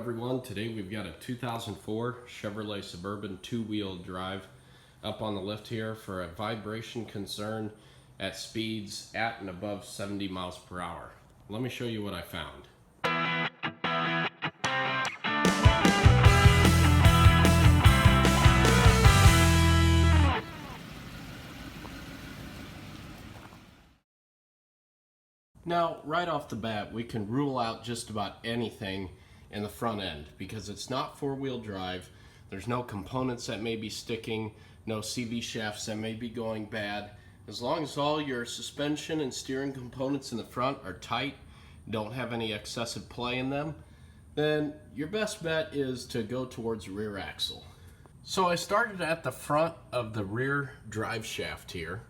everyone. Today we've got a 2004 Chevrolet Suburban two-wheel drive up on the lift here for a vibration concern at speeds at and above 70 miles per hour. Let me show you what I found. Now, right off the bat, we can rule out just about anything in the front end because it's not four-wheel drive. There's no components that may be sticking, no CV shafts that may be going bad. As long as all your suspension and steering components in the front are tight, don't have any excessive play in them, then your best bet is to go towards the rear axle. So I started at the front of the rear drive shaft here,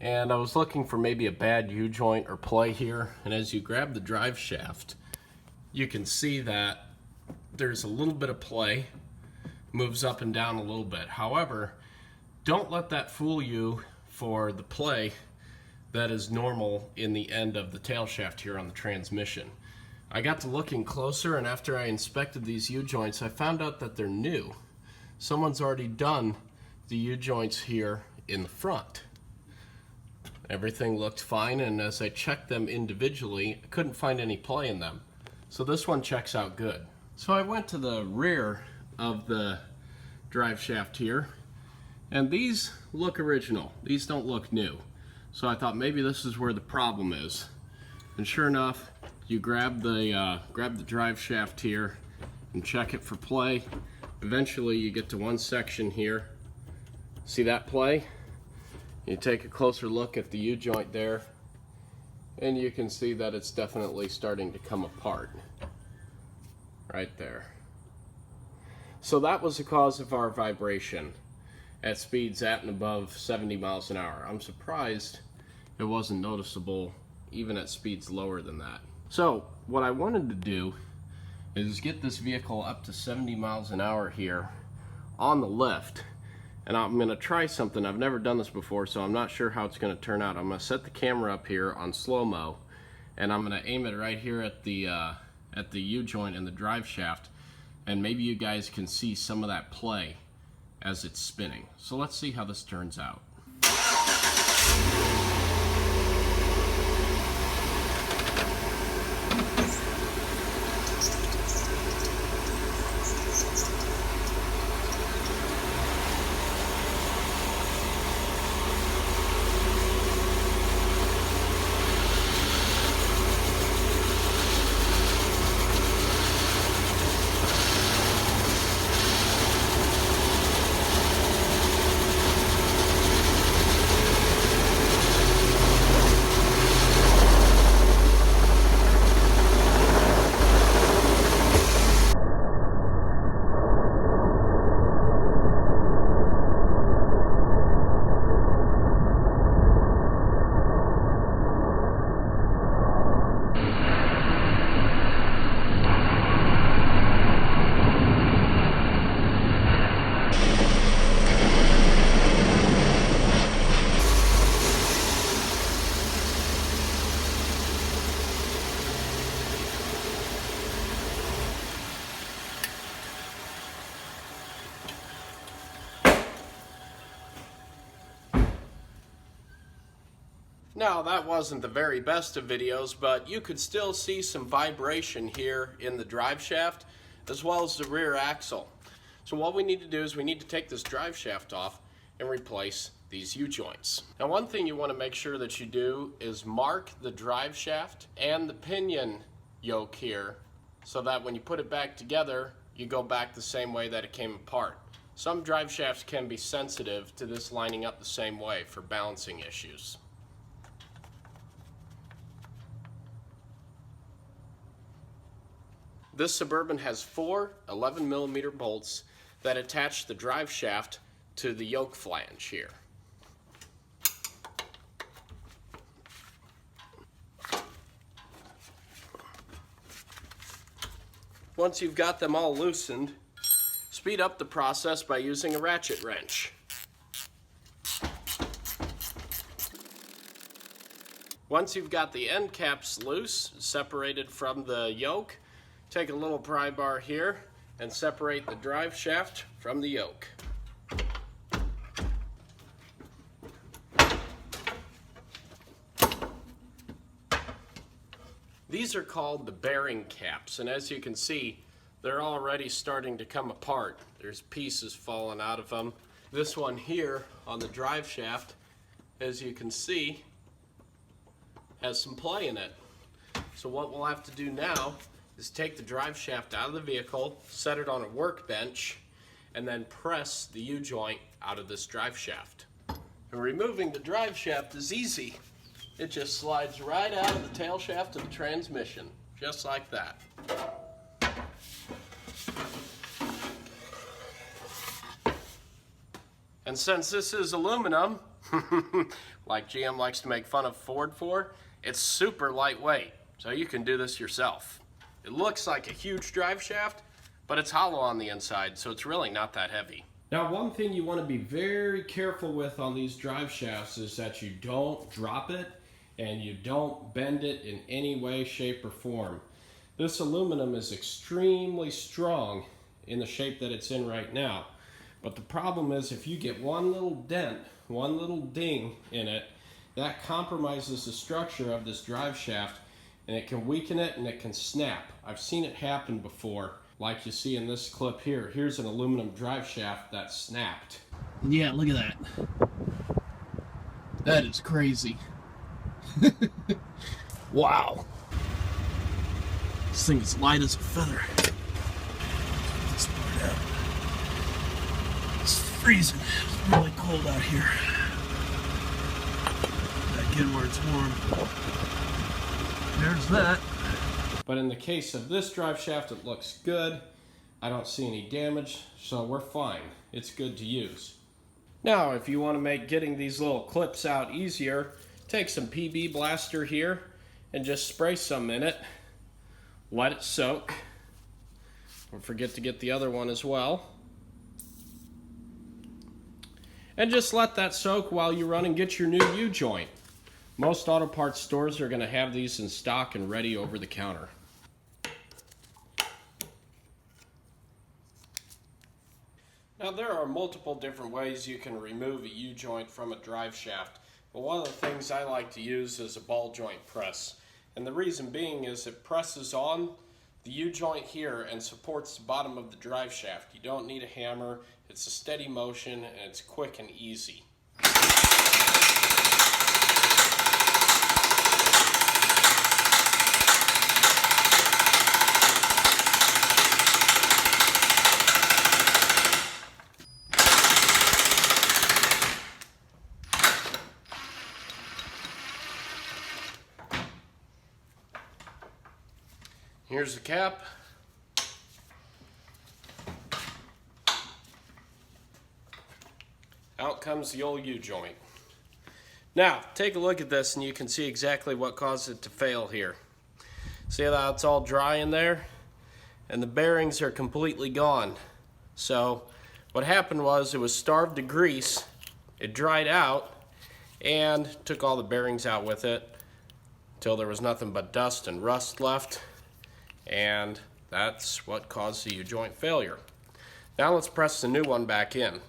and I was looking for maybe a bad U-joint or play here, and as you grab the drive shaft, you can see that there's a little bit of play, moves up and down a little bit. However, don't let that fool you for the play that is normal in the end of the tail shaft here on the transmission. I got to looking closer, and after I inspected these U-joints, I found out that they're new. Someone's already done the U-joints here in the front. Everything looked fine, and as I checked them individually, I couldn't find any play in them. So this one checks out good. So I went to the rear of the drive shaft here, and these look original. These don't look new. So I thought maybe this is where the problem is. And sure enough, you grab the drive shaft here and check it for play. Eventually you get to one section here. See that play? You take a closer look at the U-joint there, and you can see that it's definitely starting to come apart right there. So that was the cause of our vibration at speeds at and above 70 miles an hour. I'm surprised it wasn't noticeable even at speeds lower than that. So what I wanted to do is get this vehicle up to 70 miles an hour here on the lift. And I'm going to try something. I've never done this before, so I'm not sure how it's going to turn out. I'm going to set the camera up here on slow-mo, and I'm going to aim it right here at the U-joint and the drive shaft, and maybe you guys can see some of that play as it's spinning. So let's see how this turns out. Now, that wasn't the very best of videos, but you could still see some vibration here in the drive shaft as well as the rear axle. So what we need to do is we need to take this drive shaft off and replace these U-joints. Now, one thing you want to make sure that you do is mark the drive shaft and the pinion yoke here so that when you put it back together, you go back the same way that it came apart. Some drive shafts can be sensitive to this lining up the same way for balancing issues. This Suburban has four 11mm bolts that attach the drive shaft to the yoke flange here. Once you've got them all loosened, speed up the process by using a ratchet wrench. Once you've got the end caps loose, separated from the yoke, Take a little pry bar here and separate the drive shaft from the yoke. These are called the bearing caps, and as you can see, they're already starting to come apart. There's pieces falling out of them. This one here on the drive shaft, as you can see, has some play in it. So what we'll have to do now is take the drive shaft out of the vehicle, set it on a workbench, and then press the U-joint out of this drive shaft. And removing the drive shaft is easy. It just slides right out of the tail shaft of the transmission, just like that. And since this is aluminum, like GM likes to make fun of Ford for, it's super lightweight, so you can do this yourself. It looks like a huge drive shaft, but it's hollow on the inside, so it's really not that heavy. Now, one thing you want to be very careful with on these drive shafts is that you don't drop it and you don't bend it in any way, shape, or form. This aluminum is extremely strong in the shape that it's in right now. But the problem is if you get one little dent, one little ding in it, that compromises the structure of this drive shaft, and it can weaken it and it can snap. I've seen it happen before, like you see in this clip here. Here's an aluminum drive shaft that snapped. Yeah, look at that. That is crazy. Wow. This thing is light as a feather. This part out. It's freezing. It's really cold out here. Back in where it's warm. There's that. But in the case of this drive shaft, it looks good. I don't see any damage, so we're fine. It's good to use. Now, if you want to make getting these little clips out easier, take some PB Blaster here and just spray some in it. Let it soak. Don't forget to get the other one as well. And just let that soak while you run and get your new U-joint. Most auto parts stores are going to have these in stock and ready over the counter. Now, there are multiple different ways you can remove a U-joint from a drive shaft, but one of the things I like to use is a ball joint press. And the reason being is it presses on the U-joint here and supports the bottom of the drive shaft. You don't need a hammer, it's a steady motion, and it's quick and easy. Here's the cap. Out comes the old U-joint. Now, take a look at this and you can see exactly what caused it to fail here. See how it's all dry in there? And the bearings are completely gone. So, what happened was it was starved of grease, it dried out, and took all the bearings out with it until there was nothing but dust and rust left. And that's what caused the U-joint failure. Now let's press the new one back in.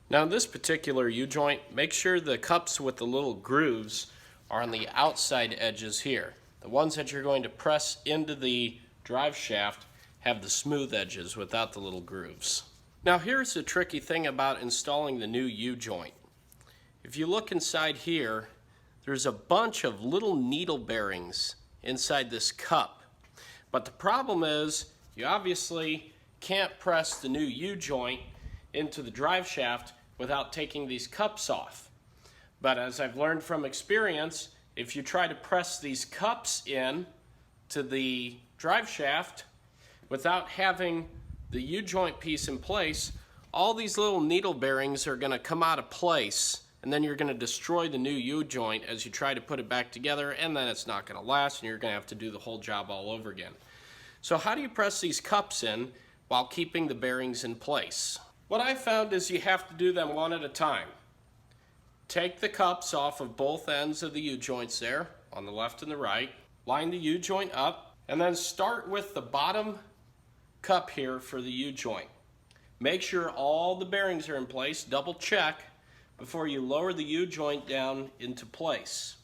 Now in this particular U-joint, make sure the cups with the little grooves are on the outside edges here. The ones that you're going to press into the drive shaft have the smooth edges without the little grooves. Now here's the tricky thing about installing the new U-joint. If you look inside here, there's a bunch of little needle bearings inside this cup. But the problem is, you obviously can't press the new U-joint into the drive shaft without taking these cups off. But as I've learned from experience, if you try to press these cups in to the drive shaft without having the U-joint piece in place, all these little needle bearings are going to come out of place, and then you're going to destroy the new U-joint as you try to put it back together, and then it's not going to last, and you're going to have to do the whole job all over again. So how do you press these cups in while keeping the bearings in place? What I found is you have to do them one at a time. Take the cups off of both ends of the U-joints there, on the left and the right, line the U-joint up, And then start with the bottom cup here for the U-joint. Make sure all the bearings are in place, double check before you lower the U-joint down into place.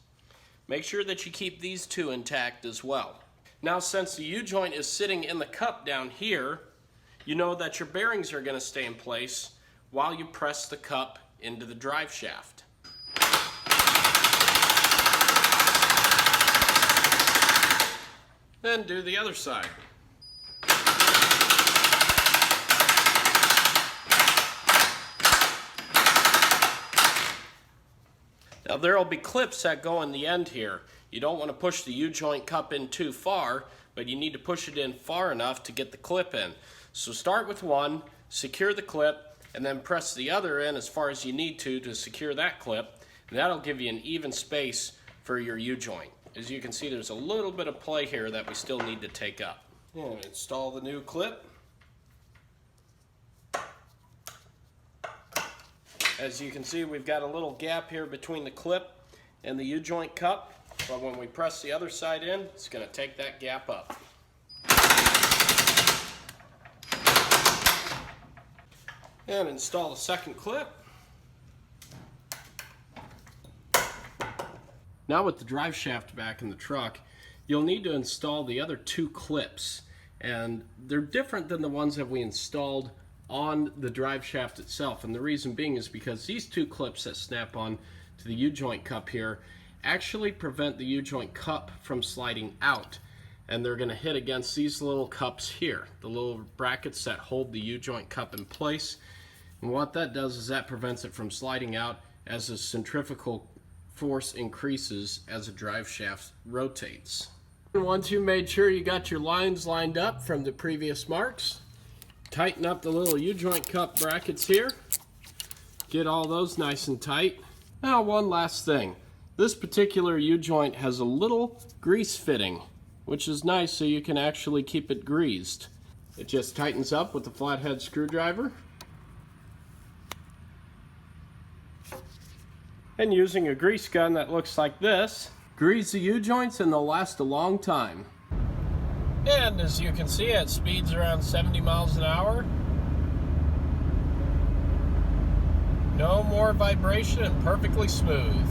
Make sure that you keep these two intact as well. Now, since the U-joint is sitting in the cup down here, you know that your bearings are going to stay in place while you press the cup into the drive shaft. Then do the other side. Now there will be clips that go in the end here. You don't want to push the U-joint cup in too far, but you need to push it in far enough to get the clip in. So start with one, secure the clip, and then press the other in as far as you need to secure that clip. And that'll give you an even space for your U-joint. As you can see, there's a little bit of play here that we still need to take up. And install the new clip. As you can see, we've got a little gap here between the clip and the U-joint cup, but when we press the other side in, it's going to take that gap up. And install the second clip. Now with the drive shaft back in the truck, you'll need to install the other two clips, and they're different than the ones that we installed on the drive shaft itself. And the reason being is because these two clips that snap on to the U-joint cup here actually prevent the U-joint cup from sliding out, and they're going to hit against these little cups here, the little brackets that hold the U-joint cup in place. And what that does is that prevents it from sliding out as the centrifugal force increases as the drive shaft rotates. Once you made sure you got your lines lined up from the previous marks, tighten up the little U-joint cup brackets here. Get all those nice and tight. Now, one last thing. This particular U-joint has a little grease fitting, which is nice so you can actually keep it greased. It just tightens up with the flathead screwdriver. And using a grease gun that looks like this, grease the U-joints and they'll last a long time. And as you can see, at speeds around 70 miles an hour. No more vibration and perfectly smooth.